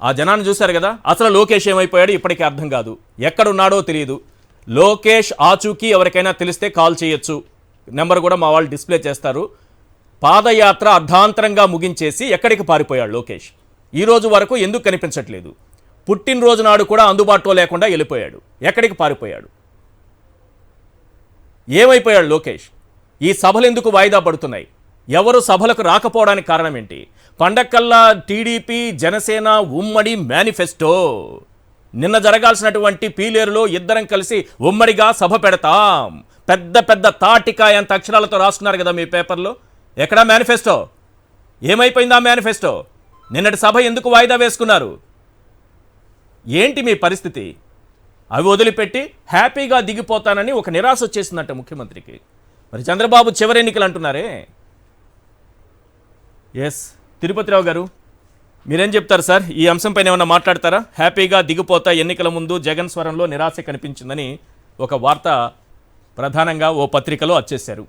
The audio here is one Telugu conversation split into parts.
ఆ జనాన్ని చూశారు కదా. అసలు లోకేష్ ఏమైపోయాడు ఇప్పటికీ అర్థం కాదు, ఎక్కడున్నాడో తెలియదు. లోకేష్ ఆచూకీ ఎవరికైనా తెలిస్తే కాల్ చేయొచ్చు, నెంబర్ కూడా మా వాళ్ళు డిస్ప్లే చేస్తారు. పాదయాత్ర అర్ధాంతరంగా ముగించేసి ఎక్కడికి పారిపోయాడు లోకేష్? ఈ రోజు వరకు ఎందుకు కనిపించట్లేదు? పుట్టినరోజు నాడు కూడా అందుబాటులో లేకుండా వెళ్ళిపోయాడు. ఎక్కడికి పారిపోయాడు? ఏమైపోయాడు లోకేష్? ఈ సభలు ఎందుకు వాయిదా పడుతున్నాయి? ఎవరు సభలకు రాకపోవడానికి కారణం ఏంటి? పండక్కల్లా టీడీపీ జనసేన ఉమ్మడి మేనిఫెస్టో. నిన్న జరగాల్సినటువంటి పీలేరులో ఇద్దరం కలిసి ఉమ్మడిగా సభ పెడతాం, పెద్ద పెద్ద తాటికాయ అంత అక్షరాలతో రాసుకున్నారు కదా మీ పేపర్లో. ఎక్కడా మేనిఫెస్టో? ఏమైపోయిందా మేనిఫెస్టో? నిన్నటి సభ ఎందుకు వాయిదా వేసుకున్నారు? ఏంటి మీ పరిస్థితి? అవి వదిలిపెట్టి హ్యాపీగా దిగిపోతానని ఒక నిరాశ వచ్చేసిందంట ముఖ్యమంత్రికి. మరి చంద్రబాబు చివరి ఎన్నికలు అంటున్నారే. ఎస్, తిరుపతిరావు గారు మీరేం చెప్తారు సార్? ఈ అంశంపైన ఏమన్నా మాట్లాడతారా? హ్యాపీగా దిగిపోతా, ఎన్నికల ముందు జగన్ స్వరంలో నిరాశ కనిపించిందని ఒక వార్త ప్రధానంగా ఓ పత్రికలో వచ్చేశారు.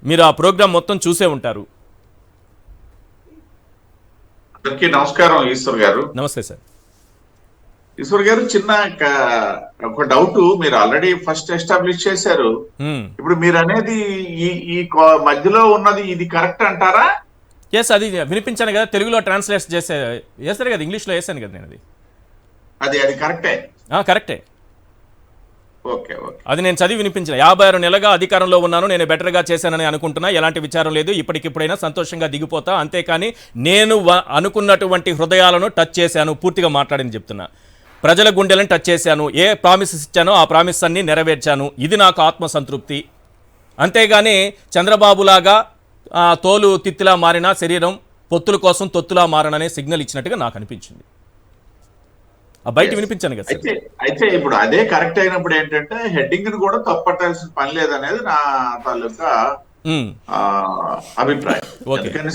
మీరు ఆ ప్రోగ్రాం మొత్తం చూసే ఉంటారు. అందరికీ నమస్కారం ఈశ్వర్ గారు. నమస్తే సార్. ఈశ్వర్ గారు, చిన్న ఒక డౌట్. మీరు ఆల్రెడీ ఫస్ట్ ఎస్టాబ్లిష్ చేశారు. ఇప్పుడు మీరు అనేది ఈ మధ్యలో ఉన్నది ఇది కరెక్ట్ అంటారా? ఎస్, అది వినిపించాను కదా, తెలుగులో ట్రాన్స్లేట్ చేశారు కదా, ఇంగ్లీష్లో వేసాను కదా నేను. అది కరెక్టే. కరెక్టే. ఓకే ఓకే, అది నేను చదివి వినిపించిన. 56 నెలలుగా అధికారంలో ఉన్నాను, నేను బెటర్గా చేశానని అనుకుంటున్నా, ఎలాంటి విచారం లేదు, ఇప్పటికిప్పుడైనా సంతోషంగా దిగిపోతా, అంతేకాని నేను అనుకున్నటువంటి హృదయాలను టచ్ చేశాను, పూర్తిగా మాట్లాడని చెప్తున్నా. ప్రజల గుండెలను టచ్ చేశాను, ఏ ప్రామిసెస్ ఇచ్చానో ఆ ప్రామిస్ అన్ని నెరవేర్చాను, ఇది నాకు ఆత్మసంతృప్తి. అంతేగాని చంద్రబాబులాగా తోలు తిత్తిలా మారిన శరీరం పొత్తుల కోసం తొత్తులా మారననే సిగ్నల్ ఇచ్చినట్టుగా నాకు అనిపించింది. బయట వినిపించాను కదా. అయితే ఇప్పుడు అదే కరెక్ట్ అయినప్పుడు ఏంటంటే హెడ్డింగ్ ను కూడా తప్పట్టాల్సిన పని లేదనేది నా తాలూకా అభిప్రాయం. ఎందుకంటే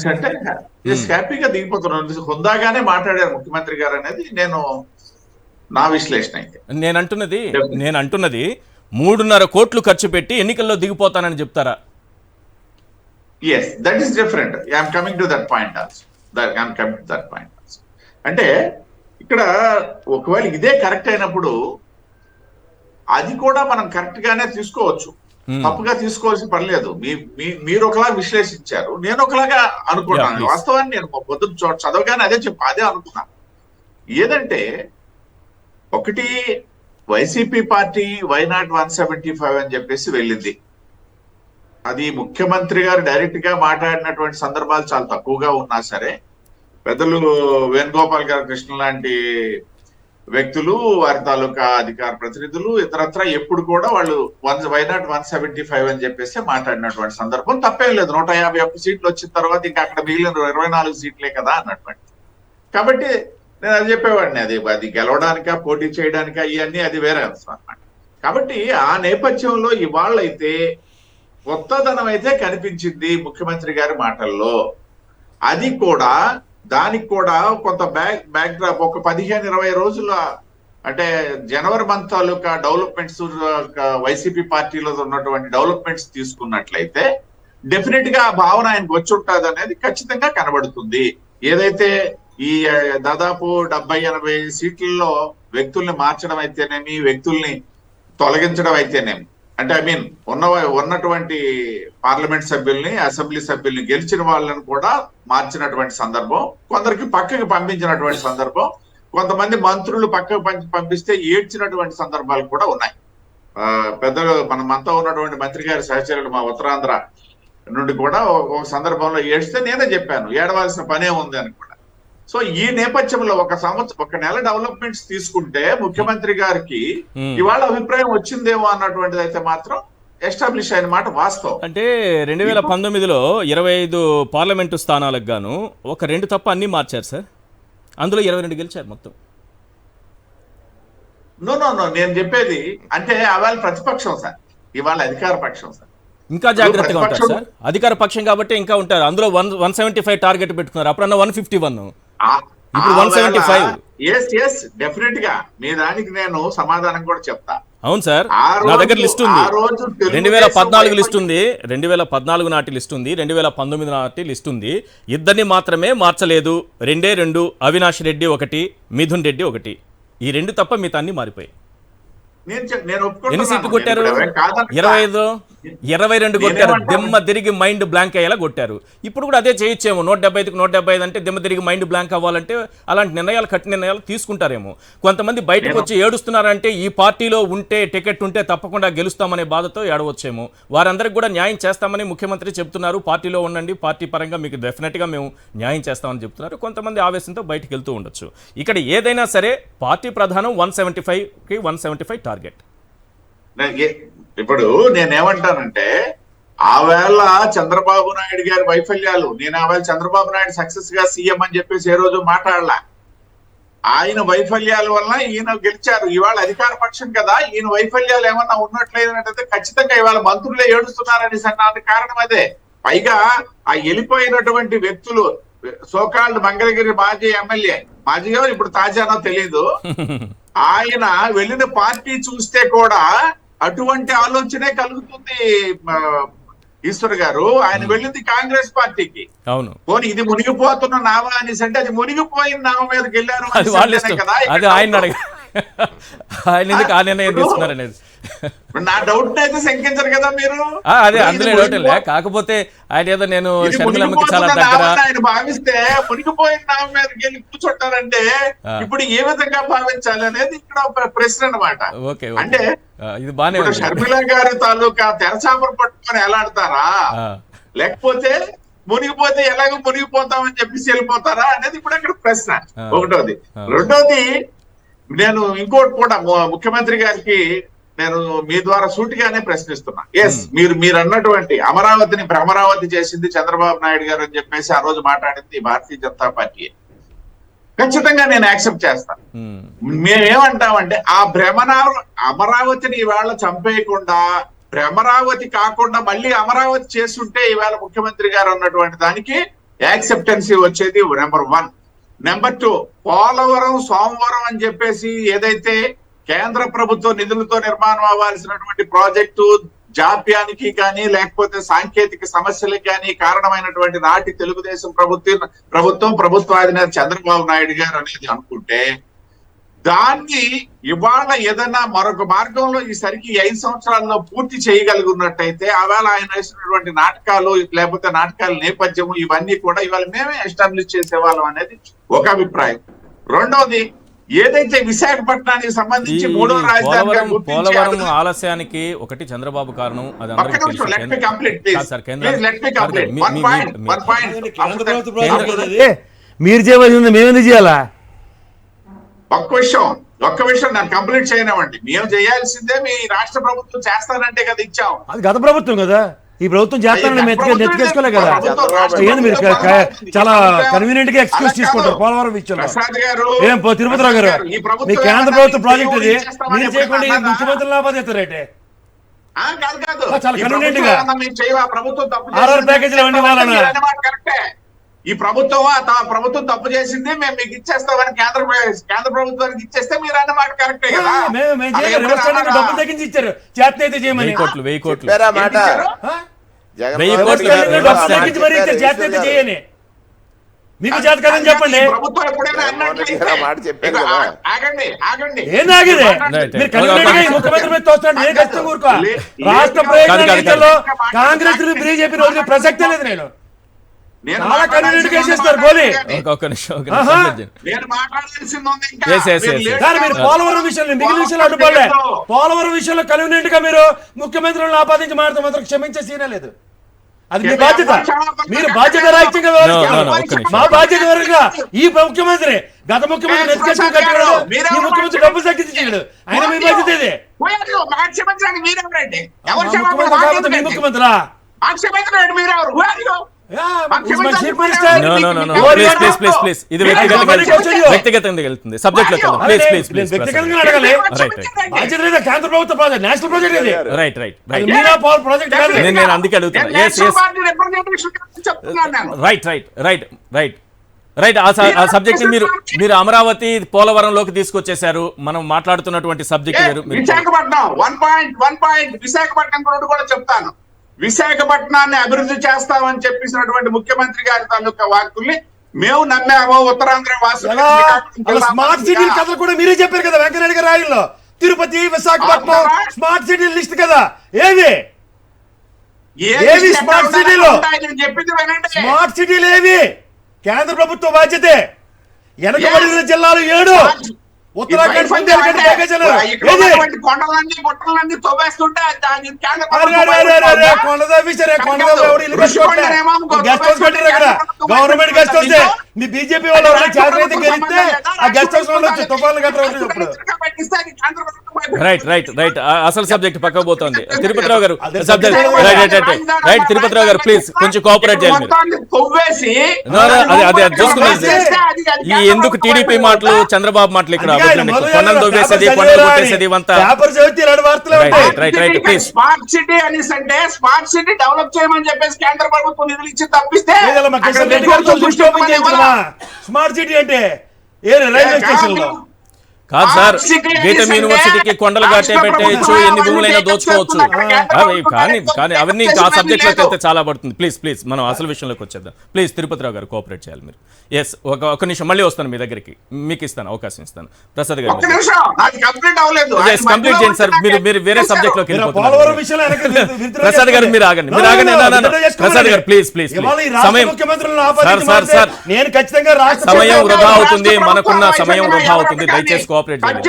హ్యాపీగా దిగిపోతున్నాను, హుందాగానే మాట్లాడారు ముఖ్యమంత్రి గారు అనేది నా విశ్లేషణ. అయితే నేను అంటున్నది 3.5 కోట్లు ఖర్చు పెట్టి ఎన్నికల్లో దిగిపోతానని చెప్తారా? Yes, that is different. I'm coming to that point also. అంటే ఇక్కడ ఒకవేళ ఇదే కరెక్ట్ అయినప్పుడు అది కూడా మనం కరెక్ట్ గానే తీసుకోవచ్చు, తప్పుగా తీసుకోవాల్సిన పని లేదు. మీరు ఒకలా విశ్లేషించారు, నేను ఒకలాగా అనుకున్నాను. వాస్తవాన్ని నేను పొద్దున్న చదవగానే అదే అనుకున్నాను. ఏదంటే ఒకటి, వైసీపీ పార్టీ వైనాట్ 175 అని చెప్పేసి వెళ్ళింది. అది ముఖ్యమంత్రి గారు డైరెక్ట్ గా మాట్లాడినటువంటి సందర్భాలు చాలా తక్కువగా ఉన్నా సరే, పెద్దలు వేణుగోపాల్ గారు, కృష్ణ లాంటి వ్యక్తులు, వారి తాలూకా అధికార ప్రతినిధులు ఇతరత్ర ఎప్పుడు కూడా వాళ్ళు వైనాట్ 175 అని చెప్పేసి మాట్లాడినటువంటి సందర్భం తప్పేం లేదు. 151 సీట్లు వచ్చిన తర్వాత ఇంకా అక్కడ మిగిలిన 24 సీట్లే కదా అన్నటువంటి. కాబట్టి నేను అది చెప్పేవాడిని, అది గెలవడానికా పోటీ చేయడానికా ఇవన్నీ అది వేరే అంశం అన్నమాట. కాబట్టి ఆ నేపథ్యంలో ఇవాళ అయితే కొత్తదనం అయితే కనిపించింది ముఖ్యమంత్రి గారి మాటల్లో. అది కూడా దానికి కూడా కొంత బ్యాక్ డ్రాప్, ఒక 15-20 రోజుల అంటే జనవరి మంత్ తాలూకా డెవలప్మెంట్స్, వైసీపీ పార్టీలో ఉన్నటువంటి డెవలప్మెంట్స్ తీసుకున్నట్లయితే డెఫినెట్ గా ఆ భావన ఆయనకు వచ్చి ఉంటుంది అనేది ఖచ్చితంగా కనబడుతుంది. ఏదైతే ఈ దాదాపు 70-80 సీట్లలో వ్యక్తుల్ని మార్చడం అయితేనేమి, వ్యక్తుల్ని తొలగించడం అయితేనేమి, అంటే ఉన్నటువంటి పార్లమెంట్ సభ్యుల్ని, అసెంబ్లీ సభ్యుల్ని, గెలిచిన వాళ్ళని కూడా మార్చినటువంటి సందర్భం, కొందరికి పక్కకి పంపించినటువంటి సందర్భం, కొంతమంది మంత్రులు పక్కకు పంపిస్తే ఏడ్చినటువంటి సందర్భాలు కూడా ఉన్నాయి. పెద్దలు మనమంతా ఉన్నటువంటి మంత్రి గారి సహచరులు మా ఉత్తరాంధ్ర నుండి కూడా ఒక సందర్భంలో ఏడ్స్తే నేనే చెప్పాను, ఏడవలసిన పనే ఉంది అని కూడా. సో ఈ నేపథ్యంలో ఒక నెల డెవలప్మెంట్స్ తీసుకుంటే ముఖ్యమంత్రి గారికి ఇవాళ అభిప్రాయం వచ్చిందేమో అన్నటువంటిది అయితే మాత్రం ఎస్టాబ్లిష్ అయిన మాట వాస్తవం. అంటే 2019లో 25 పార్లమెంటు స్థానాలకు గాను ఒక 2 తప్ప అన్ని మార్చారు సార్, అందులో 22 గెలిచారు మొత్తం. నో నేను చెప్పేది అంటే అవాళ ప్రతిపక్షం సార్, ఇవాళ అధికార పక్షం సార్. ఇంకా జాగ్రత్తగా ఉంటారు సార్, అధికార పక్షం కాబట్టి ఇంకా ఉంటారు. అందులో 175 టార్గెట్ పెట్టుకున్నారు, అప్పుడన్నా 151, ఇప్పుడు 175. డెఫినెట్ గా మీ దానికి నేను సమాధానం కూడా చెప్తా. అవును సార్, ఆ నా రోజు- దగ్గర లిస్ట్ ఉంది. ఆ రోజు తెలుగుదేశం 2014 లిస్ట్ ఉంది, 2014 నాటి లిస్ట్ ఉంది, 2019 నాటి లిస్ట్ ఉంది. ఇద్దరిని మాత్రమే మార్చలేదు. 2 అవినాష్ రెడ్డి 1, మిథున్ రెడ్డి 1. ఈ 2 తప్ప మిగతా అన్ని మారిపోయి. నేను ఎన్ని సీట్లు ఒప్పుకుంటున్నాను. కొట్టారు? నేను ఇప్పుడు కాదనట్లా. 25, 22 కొట్టారు. నేనేమంటాను? దిమ్మ తిరిగి మైండ్ బ్లాంక్ అయ్యేలా కొట్టారు. ఇప్పుడు కూడా అదే చేయొచ్చేమో. 175కి 175 అంటే దిమ్మ తిరిగి మైండ్ బ్లాంక్ అవ్వాలంటే అలాంటి నిర్ణయాలు, కఠిన నిర్ణయాలు తీసుకుంటారేమో. కొంతమంది బయటకు వచ్చి ఏడుస్తున్నారంటే ఈ పార్టీలో ఉంటే, టికెట్ ఉంటే తప్పకుండా గెలుస్తామనే బాధతో ఏడవచ్చేమో. వారందరికి కూడా న్యాయం చేస్తామని ముఖ్యమంత్రి చెప్తున్నారు. పార్టీలో ఉండండి, పార్టీ పరంగా మీకు డెఫినెట్గా మేము న్యాయం చేస్తామని చెప్తున్నారు. కొంతమంది ఆవేశంతో బయటకు వెళ్తూ ఉండొచ్చు. ఇక్కడ ఏదైనా సరే పార్టీ ప్రధానం 175కి 175 టార్గెట్. ఇప్పుడు నేనేమంటానంటే, ఆవేళ చంద్రబాబు నాయుడు గారి వైఫల్యాలు, నేను ఆవేళ చంద్రబాబు నాయుడు సక్సెస్ గా సీఎం అని చెప్పేసి ఏ రోజు మాట్లాడలా. ఆయన వైఫల్యాల వల్ల ఈయన గెలిచారు. ఇవాళ అధికార పక్షం కదా, ఈయన వైఫల్యాలు ఏమన్నా ఉన్నట్లేదన్నట్టయితే ఖచ్చితంగా ఇవాళ మంత్రులే ఏడుస్తున్నారని దానికి కారణం అదే. పైగా ఆ వెళ్ళిపోయినటువంటి వ్యక్తులు, సోకాల్డ్ మంగళగిరి మాజీ ఎమ్మెల్యే, మాజీగా ఇప్పుడు తాజానో తెలియదు, ఆయన వెళ్ళిన పార్టీ చూస్తే కూడా అటువంటి ఆలోచనే కలుగుతుంది. ఈశ్వర్ గారు, ఆయన వెళ్ళింది కాంగ్రెస్ పార్టీకి. అవును, పోనీ ఇది మునిగిపోతున్న నామా అనేసి అంటే అది మునిగిపోయిన నామ మీదకి వెళ్ళారు అది వాళ్ళ ఇష్టం. కదా. అది ఆయన అడగ, ఆయన ఎందుకు ఆ నిర్ణయం తీసుకున్నారు అనేది నా డౌట్ అయితే శంకించరు కదా మీరు. అదే అందులో డౌట్ లే. కాకపోతే ఆయన ఏదో నేను ఇది షర్మిలమ్మకి చాలా మునిగిపోతున్న దగ్గర, నామని ఆయన భావిస్తే మునిగిపోయిన నామ మీదకి వెళ్ళి కూర్చుంటారంటే ఇప్పుడు ఏ విధంగా భావించాలి అనేది ఇక్కడ ప్రశ్న అన్నమాట. ఓకే, అంటే ఇది బానే ఇప్పుడు ఉంది. షర్మిల గారి తాలూకా తెరచాపలు పట్టుకొని ఎలాడతారా, లేకపోతే మునిగిపోతే ఎలాగో మునిగిపోతామని చెప్పేసి వెళ్ళిపోతారా అనేది ఇప్పుడు అక్కడ ప్రశ్న. ఒకటోది. రెండోది, నేను ఇంకోటి కూడా ముఖ్యమంత్రి గారికి నేను మీ ద్వారా సూటిగానే ప్రశ్నిస్తున్నా. మీరు అన్నటువంటి అమరావతిని భ్రమరావతి చేసింది చంద్రబాబు నాయుడు గారు అని చెప్పేసి ఆ రోజు మాట్లాడింది భారతీయ జనతా పార్టీ. ఖచ్చితంగా నేను యాక్సెప్ట్ చేస్తాను. మేమేమంటామంటే ఆ అమరావతిని ఇవాళ చంపేయకుండా, భ్రమరావతి కాకుండా మళ్ళీ అమరావతి చేస్తుంటే ఇవాళ ముఖ్యమంత్రి గారు అన్నటువంటి దానికి యాక్సెప్టెన్సీ వచ్చేది నెంబర్ 1. నెంబర్ 2, పోలవరం సోమవారం అని చెప్పేసి ఏదైతే కేంద్ర ప్రభుత్వ నిధులతో నిర్మాణం అవ్వాల్సినటువంటి ప్రాజెక్టు జాప్యానికి కానీ లేకపోతే సాంకేతిక సమస్యలకు కానీ కారణమైనటువంటి నాటి తెలుగుదేశం ప్రభుత్వ అధినేత చంద్రబాబు నాయుడు గారు అనేది అనుకుంటే, దాన్ని ఇవాళ ఏదైనా మరొక మార్గంలో ఈసరికి 5 సంవత్సరాల్లో పూర్తి చేయగలుగున్నట్టయితే ఆవేళ ఆయన వేసినటువంటి నాటకాలు, లేకపోతే నాటకాల నేపథ్యము ఇవన్నీ కూడా ఇవాళ మేమే ఎస్టాబ్లిష్ చేసేవాళ్ళం అనేది ఒక అభిప్రాయం. రెండోది, ఏదైతే విశాఖపట్నానికి సంబంధించి 3వ రాజధాని పోలవరం ఆలస్యానికి ఒకటి చంద్రబాబు కారణం. అది అందరికీ మీరు చేయవలసింది మేమెందుకు చేయాలా? ఒక్క విషయం నన్ను కంప్లీట్ చేయనివ్వండి. మేము చేయాల్సిందే మీ రాష్ట్ర ప్రభుత్వం చేస్తానంటే కదా ఇచ్చాం. అది గత ప్రభుత్వం కదా, ఈ ప్రభుత్వం చేస్తానని నెత్తికేసుకోలే కదా. ఏంది మీరు చాలా కన్వీనియంట్ గా ఎక్స్క్యూజ్ తీసుకుంటారు పోలవరం విషయంలో. ఏం తిరుపతిరావు గారు, మీ కేంద్ర ప్రభుత్వ ప్రాజెక్ట్ ఇది, మీరు చేయకుండా ముఖ్యమంత్రి లాభాదేస్తారైతే చాలా కన్వీనియంట్ గా ఆర్ఆర్ ప్యాకేజీలు అవన్నీ వాళ్ళని ఈ ప్రభుత్వం తప్పు చేసింది, మేము మీకు ఇచ్చేస్తామని కేంద్ర ప్రభుత్వానికి ఇచ్చేస్తే మీరు అన్నమాట కరెక్టే కదా. డబ్బులు తగ్గించి ఇచ్చారు, చేత అయితే చేయమని 1000 కోట్లు 1000 కోట్లు తగ్గించి మరీ ఇచ్చారు, చేత అయితే చేయని. మీకు చేత కదని చెప్పండి. ప్రభుత్వం ఎప్పుడైనా ఆగండి ఏం ఆగేది? మీరు కన్వీనియంట్ ముఖ్యమంత్రి మీద తోస్తాడు, నేను ఖచ్చితంగా ఊరుకో. రాష్ట్ర ప్రయోజనాల కాంగ్రెస్ బీజేపీ రోజు ప్రసక్తే లేదు. చాలా కన్వీనియంట్ గా చేస్తారు గోలీ. కానీ మీరు పోలవరం విషయంలో, మిగిలిన విషయంలో అడ్డుపడలే. పోలవరం విషయంలో కన్వీనియంట్ గా మీరు ముఖ్యమంత్రులను ఆపాదించి మాట్లాడితే మాత్రం క్షమించే సీనే లేదు. అది మీ బాధ్యత. మీరు బాధ్యత రాహిత్యంగా మా బాధ్యత వరకు ఈ ముఖ్యమంత్రి, గత ముఖ్యమంత్రి నెత్తికేసుకుని కట్టాడు, ఈ ముఖ్యమంత్రి డబ్బులు తగ్గించాడు. ఆయన మీ బాధ్యత ఇది. మీ ముఖ్యమంత్రి వ్యక్తిగతంగా వెళ్తుంది. సబ్జెక్ట్ లో వ్యక్తిగతంగా అడగాలి. బాధ్యత లేదా? కేంద్ర ప్రభుత్వ ప్రాజెక్ట్, నేషనల్ ప్రాజెక్ట్ ఇది. రైట్ రైట్ రైట్ ప్రాజెక్ట్ నేను అందుకే అడుగుతున్నా. రైట్ రైట్ రైట్ రైట్ ఆ సబ్జెక్ట్ ని మీరు అమరావతి పోలవరంలోకి తీసుకొచ్చేశారు. మనం మాట్లాడుతున్నటువంటి సబ్జెక్ట్ వేరు. విశాఖపట్నం 1 పాయింట్ విశాఖపట్నం గురించి కూడా చెప్తాను. విశాఖపట్నాన్ని అభివృద్ధి చేస్తామని చెప్పేసినటువంటి ముఖ్యమంత్రి గారి తాలూకా వాక్కుల్ని మేము నమ్మాము. ఉత్తరాంధ్ర వాసులు స్మార్ట్ సిటీ కథలు కూడా మీరే చెప్పారు కదా వెంకయ్యనాయుడు గారి రాయల్లో. Tirupati, Visakhapatnam smart city list కదా. ఏవి స్మార్ట్ సిటీలో చెప్పింది వినండి. స్మార్ట్ సిటీలు ఏవి? కేంద్ర ప్రభుత్వ బాధ్యతే. వెనకబడిన జిల్లాలు 7, ఉత్తరాఖండ్ కొండలన్నీ గుట్టలన్నీ తవ్వేస్తుంటే గవర్నమెంట్ గెస్ట్ హౌస్ మీ బీజేపీ వాళ్ళు చేతనైతే గెలిస్తే ఆ గెస్ట్ హౌస్ వాళ్ళు వచ్చి తుఫాన్లు గట్రా ఇప్పుడు. రైట్ అసలు సబ్జెక్ట్ పక్క పోతుంది. తిరుపతిరావు గారు సబ్జెక్ట్ రైట్ తిరుపతిరావు గారు ప్లీజ్ కొంచెం కోఆపరేట్ చేయాలి. అదే చూసుకున్నది ఈ ఎందుకు టీడీపీ మాటలు చంద్రబాబు మాటలు ఇక్కడ కొండలు తవ్వేసేది కొండలు కొట్టేసేది ఇవంతా. Right please. స్మార్ట్ సిటీ అనేసి అంటే స్మార్ట్ సిటీ డెవలప్ చేయమని చెప్పేసి కేంద్ర ప్రభుత్వం నిధులు ఇచ్చి తప్పిస్తే స్మార్ట్ సిటీ అంటే ఏ రైల్వే స్టేషన్ లో కాదు సార్. గీతం యూనివర్సిటీకి కొండలు కట్టే పెట్టేయచ్చు, ఎన్ని భూములైనా దోచుకోవచ్చు. కానీ అవన్నీ ఆ సబ్జెక్ట్ లోకి వెళ్తే చాలా పడుతుంది. ప్లీజ్ మనం అసలు విషయంలోకి వచ్చేద్దాం. ప్లీజ్ తిరుపతిరావు గారు కోఆపరేట్ చేయాలి మీరు. ఎస్ ఒక నిమిషం మళ్ళీ వస్తాను మీ దగ్గరికి, మీకు ఇస్తాను అవకాశం ఇస్తాను. ప్రసాద్ గారు కంప్లీట్ చేయండి సార్. మీరు వేరే సబ్జెక్ట్ లోకి వెళ్ళిపోతున్నారు. ప్రసాద్ గారు మీరు ఆగండి. ప్రసాద్ గారు ప్లీజ్ సమయం సార్ నేను ఖచ్చితంగా సమయం వృధా అవుతుంది. మనకున్న సమయం వృధా అవుతుంది. దయచేసి కోఆపరేట్ చేయండి.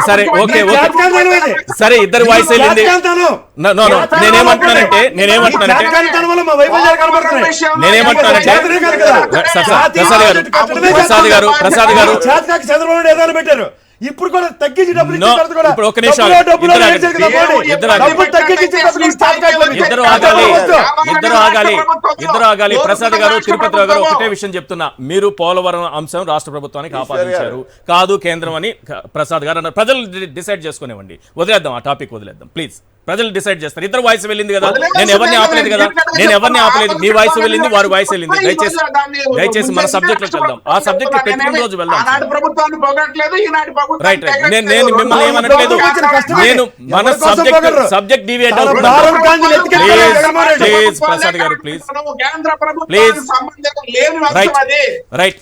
సరే ఓకే సరే ఇద్దరు వాయిస్ వెళ్ళింది. నేనేమంటున్నానంటే ప్రసాద్ గారు చంద్రబాబు ఏదైనా పెట్టారు. ఇప్పుడు కూడా తగ్గించి ఇప్పుడు ఒక నిమిషం ఇద్దరు ఆగాలి. ప్రసాద్ గారు తిరుపతిరావు గారు ఒకటే విషయం చెప్తున్నా. మీరు పోలవరం అంశం రాష్ట్ర ప్రభుత్వానికి ఆపాదించారు, కాదు కేంద్రం అని ప్రసాద్ గారు అన్నారు. ప్రజలు డిసైడ్ చేసుకునేవ్వండి, వదిలేద్దాం ఆ టాపిక్ వదిలేద్దాం ప్లీజ్. ప్రజలు డిసైడ్ చేస్తారు. ఇద్దరు వాయిస్ వెళ్ళింది కదా, నేను ఎవరిని ఆపలేదు కదా. మీ వాయిస్ వెళ్ళింది, వారి వాయిస్ వెళ్ళింది. దయచేసి మన సబ్జెక్ట్ లోకి వెళ్దాం. ఆ సబ్జెక్ట్ పెట్టిన రోజు వెళ్దాం. రైట్ నేను మిమ్మల్ని ఏమనట్లేదు. నేను మన సబ్జెక్ట్ డివియేట్ అవుతుంది. ప్లీజ్ ప్రసాద్ గారు ప్లీజ్ రైట్